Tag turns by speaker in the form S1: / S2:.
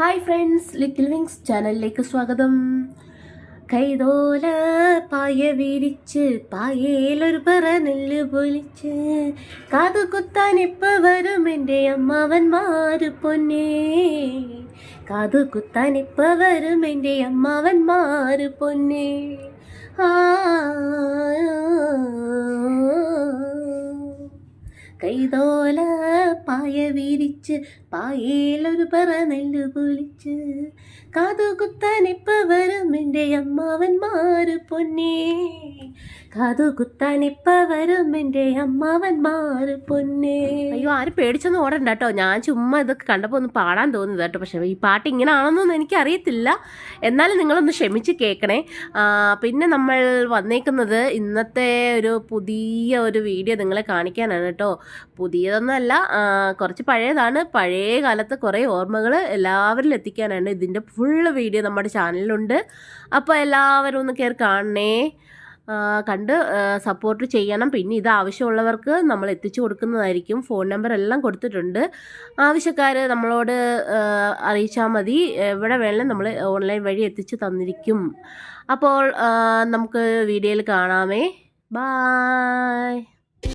S1: Hi friends, little wings ചാനലിലേക്ക് സ്വാഗതം. കൈതോല പായ വിരിച്ച് പായേലൊരു പറ നെല്ല് പൊലിച്ച് കാതുകുത്താൻ ഇപ്പ വരും എൻ്റെ അമ്മാവന്മാര് പൊന്നേ. കാതുകുത്താൻ ഇപ്പ വരും എൻ്റെ അമ്മാവന്മാര് പൊന്നേ. കൈതോല പായ വിരിച്ച് പായേലൊരു പറ നെല്ല് പൊലിച്ച് കാതുകുത്താൻ ഇപ്പ വരും എൻ്റെ അമ്മാവന്മാര് പൊന്നേ. കാതുകുത്താൻ ഇപ്പ വരും എൻ്റെ അമ്മാവന്മാര് പൊന്നേ. അയ്യോ, ആരും പേടിച്ചൊന്നും ഓടണ്ട കേട്ടോ. ഞാൻ ചുമ്മാ ഇതൊക്കെ കണ്ടപ്പോൾ ഒന്ന് പാടാൻ തോന്നുന്നത് കേട്ടോ. പക്ഷേ ഈ പാട്ട് ഇങ്ങനെ ആണെന്നൊന്നും എനിക്കറിയത്തില്ല. എന്നാലും നിങ്ങളൊന്ന് ക്ഷമിച്ച് കേൾക്കണേ. പിന്നെ നമ്മൾ വന്നേക്കുന്നത് ഇന്നത്തെ ഒരു പുതിയ ഒരു വീഡിയോ നിങ്ങളെ കാണിക്കാനാണ് കേട്ടോ. പുതിയതൊന്നുമല്ല, കുറച്ച് പഴയതാണ്. പഴയ കാലത്ത് കുറേ ഓർമ്മകൾ എല്ലാവരിലും എത്തിക്കാനാണ്. ഇതിൻ്റെ ഫുള്ള് വീഡിയോ നമ്മുടെ ചാനലിലുണ്ട്. അപ്പോൾ എല്ലാവരും ഒന്ന് കയറി കാണണേ, കണ്ട് സപ്പോർട്ട് ചെയ്യണം. പിന്നെ ഇത് ആവശ്യമുള്ളവർക്ക് നമ്മൾ എത്തിച്ചു കൊടുക്കുന്നതായിരിക്കും. ഫോൺ നമ്പർ എല്ലാം കൊടുത്തിട്ടുണ്ട്. ആവശ്യക്കാർ നമ്മളോട് അറിയിച്ചാൽ മതി. എവിടെ വേണമെങ്കിലും നമ്മൾ ഓൺലൈൻ വഴി എത്തിച്ചു തന്നിരിക്കും. അപ്പോൾ നമുക്ക് വീഡിയോയിൽ കാണാമേ. ബായ്.